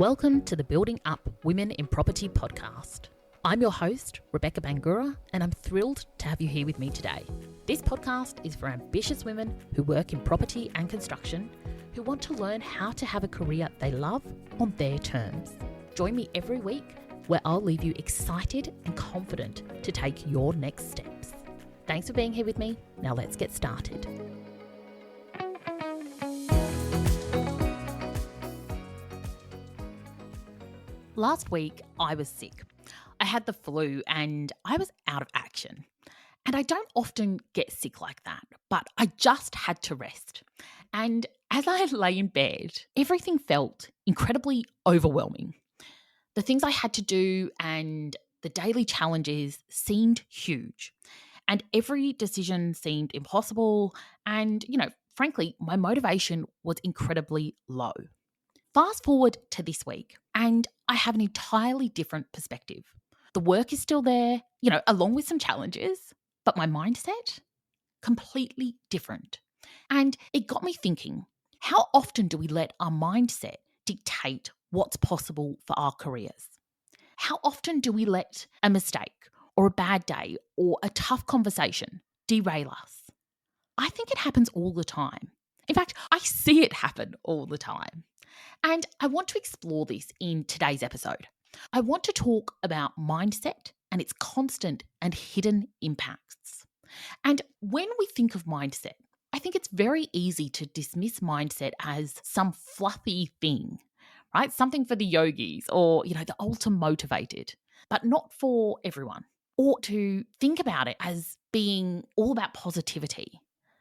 Welcome to the Building Up Women in Property podcast. I'm your host, Rebecca Bangura, and I'm thrilled to have you here with me today. This podcast is for ambitious women who work in property and construction, who want to learn how to have a career they love on their terms. Join me every week where I'll leave you excited and confident to take your next steps. Thanks for being here with me. Now let's get started. Last week, I was sick. I had the flu and I was out of action. And I don't often get sick like that, but I just had to rest. And as I lay in bed, everything felt incredibly overwhelming. The things I had to do and the daily challenges seemed huge. And every decision seemed impossible. And, frankly, my motivation was incredibly low. Fast forward to this week, and I have an entirely different perspective. The work is still there, along with some challenges, but my mindset, completely different. And it got me thinking, how often do we let our mindset dictate what's possible for our careers? How often do we let a mistake or a bad day or a tough conversation derail us? I think it happens all the time. In fact, I see it happen all the time. And I want to explore this in today's episode. I want to talk about mindset and its constant and hidden impacts. And when we think of mindset, I think it's very easy to dismiss mindset as some fluffy thing, right? Something for the yogis or, the ultra motivated, but not for everyone. Or to think about it as being all about positivity.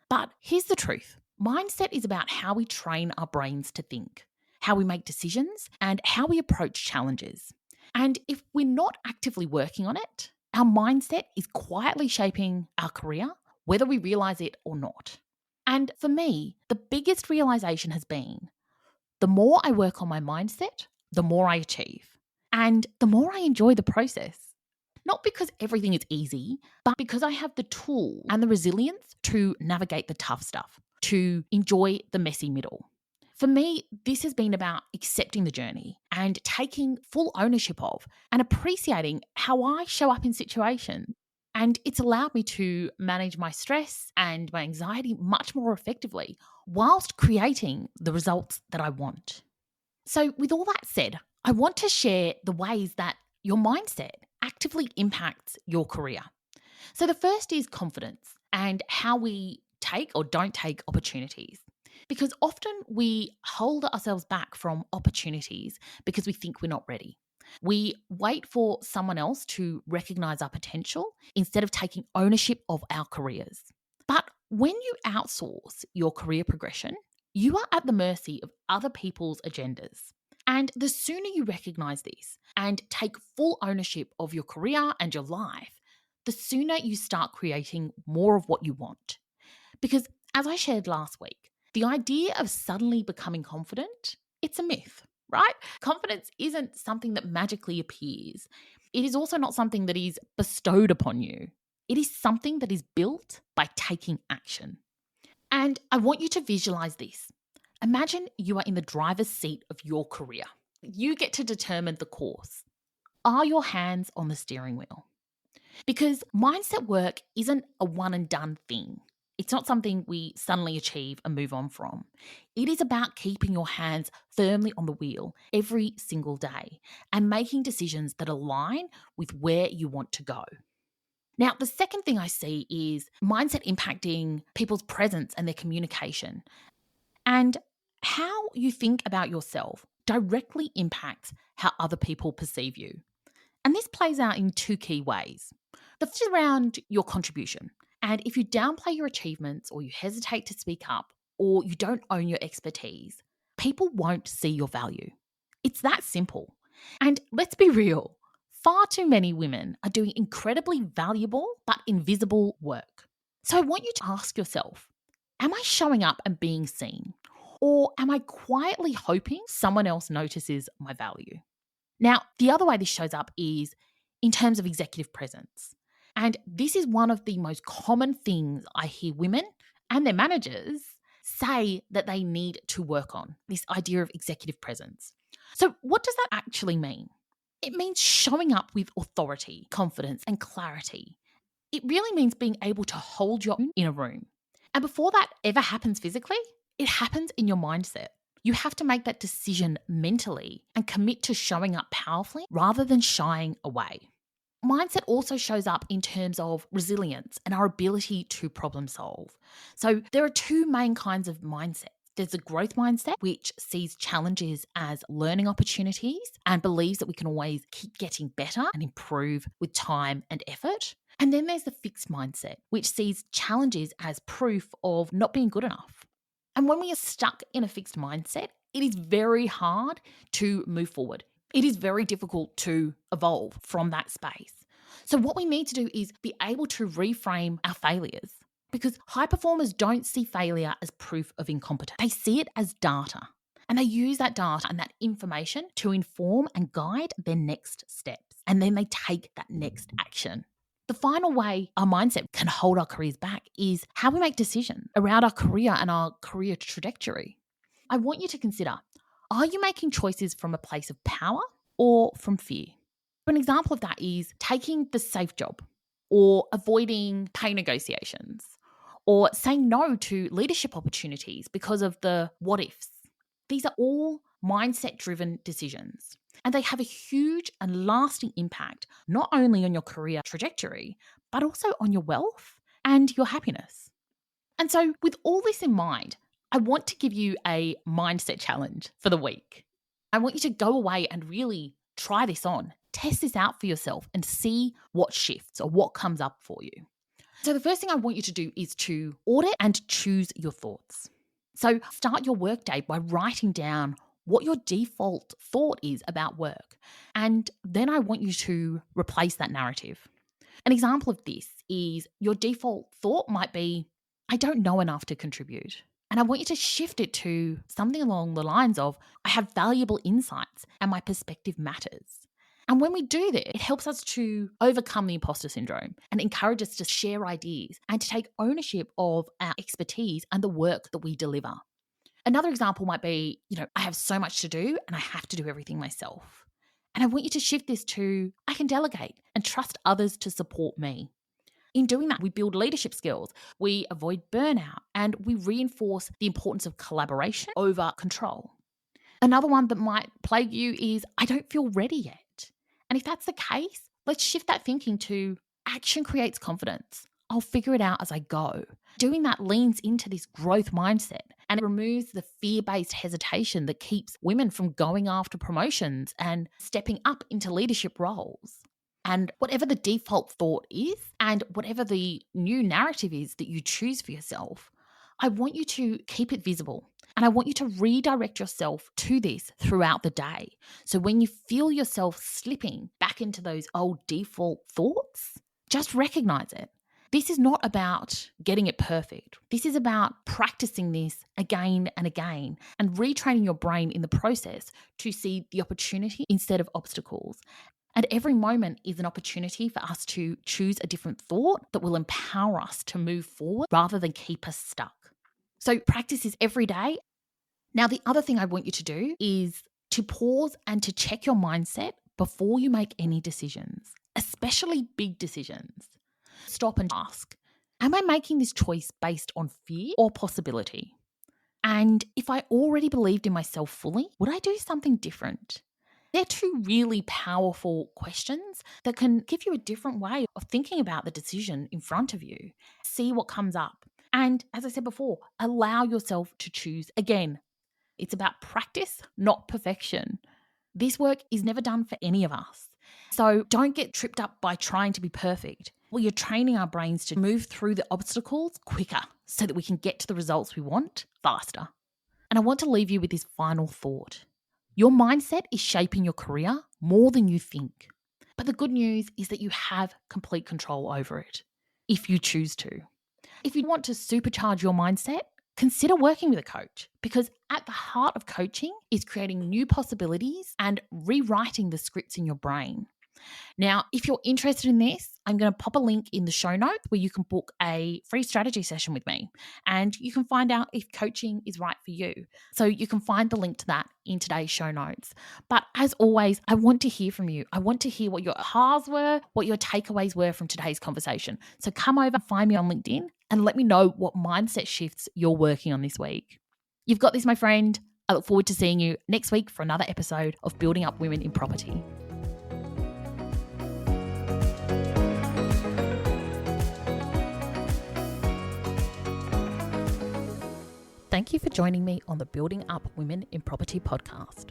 But here's the truth. Mindset is about how we train our brains to think, how we make decisions, and how we approach challenges. And if we're not actively working on it, our mindset is quietly shaping our career, whether we realize it or not. And for me, the biggest realization has been, the more I work on my mindset, the more I achieve. And the more I enjoy the process. Not because everything is easy, but because I have the tool and the resilience to navigate the tough stuff, to enjoy the messy middle. For me, this has been about accepting the journey and taking full ownership of and appreciating how I show up in situations. And it's allowed me to manage my stress and my anxiety much more effectively whilst creating the results that I want. So with all that said, I want to share the ways that your mindset actively impacts your career. So the first is confidence and how we take or don't take opportunities. Because often we hold ourselves back from opportunities because we think we're not ready. We wait for someone else to recognize our potential instead of taking ownership of our careers. But when you outsource your career progression, you are at the mercy of other people's agendas. And the sooner you recognize this and take full ownership of your career and your life, the sooner you start creating more of what you want. Because as I shared last week, the idea of suddenly becoming confident, it's a myth, right? Confidence isn't something that magically appears. It is also not something that is bestowed upon you. It is something that is built by taking action. And I want you to visualize this. Imagine you are in the driver's seat of your career. You get to determine the course. Are your hands on the steering wheel? Because mindset work isn't a one and done thing. It's not something we suddenly achieve and move on from. It is about keeping your hands firmly on the wheel every single day and making decisions that align with where you want to go. Now, the second thing I see is mindset impacting people's presence and their communication. And how you think about yourself directly impacts how other people perceive you. And this plays out in two key ways. The first is around your contribution. And if you downplay your achievements or you hesitate to speak up or you don't own your expertise, people won't see your value. It's that simple. And let's be real, far too many women are doing incredibly valuable but invisible work. So I want you to ask yourself, am I showing up and being seen? Or am I quietly hoping someone else notices my value? Now, the other way this shows up is in terms of executive presence. And this is one of the most common things I hear women and their managers say that they need to work on, this idea of executive presence. So, what does that actually mean? It means showing up with authority, confidence, and clarity. It really means being able to hold your own in a room. And before that ever happens physically, it happens in your mindset. You have to make that decision mentally and commit to showing up powerfully rather than shying away. Mindset also shows up in terms of resilience and our ability to problem solve. So, there are two main kinds of mindset. There's a growth mindset, which sees challenges as learning opportunities and believes that we can always keep getting better and improve with time and effort. And then there's the fixed mindset, which sees challenges as proof of not being good enough. And when we are stuck in a fixed mindset, it is very hard to move forward. It is very difficult to evolve from that space. So, what we need to do is be able to reframe our failures, because high performers don't see failure as proof of incompetence. They see it as data. And they use that data and that information to inform and guide their next steps. And then they take that next action. The final way our mindset can hold our careers back is how we make decisions around our career and our career trajectory. I want you to consider, are you making choices from a place of power or from fear? An example of that is taking the safe job, or avoiding pay negotiations, or saying no to leadership opportunities because of the what ifs. These are all mindset driven decisions, and they have a huge and lasting impact not only on your career trajectory, but also on your wealth and your happiness. And so, with all this in mind, I want to give you a mindset challenge for the week. I want you to go away and really try this on, test this out for yourself, and see what shifts or what comes up for you. So, the first thing I want you to do is to audit and choose your thoughts. So, start your workday by writing down what your default thought is about work. And then I want you to replace that narrative. An example of this is your default thought might be, I don't know enough to contribute. And I want you to shift it to something along the lines of, I have valuable insights and my perspective matters. And when we do that, it helps us to overcome the imposter syndrome and encourage us to share ideas and to take ownership of our expertise and the work that we deliver. Another example might be, I have so much to do and I have to do everything myself. And I want you to shift this to, I can delegate and trust others to support me. In doing that, we build leadership skills, we avoid burnout, and we reinforce the importance of collaboration over control. Another one that might plague you is, I don't feel ready yet. And if that's the case, let's shift that thinking to, action creates confidence. I'll figure it out as I go. Doing that leans into this growth mindset, and it removes the fear-based hesitation that keeps women from going after promotions and stepping up into leadership roles. And whatever the default thought is, and whatever the new narrative is that you choose for yourself, I want you to keep it visible. And I want you to redirect yourself to this throughout the day. So when you feel yourself slipping back into those old default thoughts, just recognize it. This is not about getting it perfect. This is about practicing this again and again and retraining your brain in the process to see the opportunity instead of obstacles. And every moment is an opportunity for us to choose a different thought that will empower us to move forward rather than keep us stuck. So practice this every day. Now, the other thing I want you to do is to pause and to check your mindset before you make any decisions, especially big decisions. Stop and ask, am I making this choice based on fear or possibility? And if I already believed in myself fully, would I do something different? They're two really powerful questions that can give you a different way of thinking about the decision in front of you. See what comes up. And as I said before, allow yourself to choose again. It's about practice, not perfection. This work is never done for any of us. So don't get tripped up by trying to be perfect. Well, you're training our brains to move through the obstacles quicker so that we can get to the results we want faster. And I want to leave you with this final thought. Your mindset is shaping your career more than you think. But the good news is that you have complete control over it if you choose to. If you want to supercharge your mindset, consider working with a coach, because at the heart of coaching is creating new possibilities and rewriting the scripts in your brain. Now, if you're interested in this, I'm going to pop a link in the show notes where you can book a free strategy session with me and you can find out if coaching is right for you. So you can find the link to that in today's show notes. But as always, I want to hear from you. I want to hear what your ahas were, what your takeaways were from today's conversation. So come over and find me on LinkedIn and let me know what mindset shifts you're working on this week. You've got this, my friend. I look forward to seeing you next week for another episode of Building Up Women in Property. Thank you for joining me on the Building Up Women in Property podcast.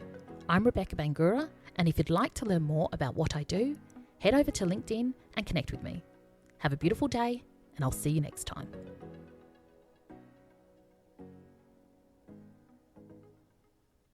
I'm Rebecca Bangura, and if you'd like to learn more about what I do, head over to LinkedIn and connect with me. Have a beautiful day, and I'll see you next time.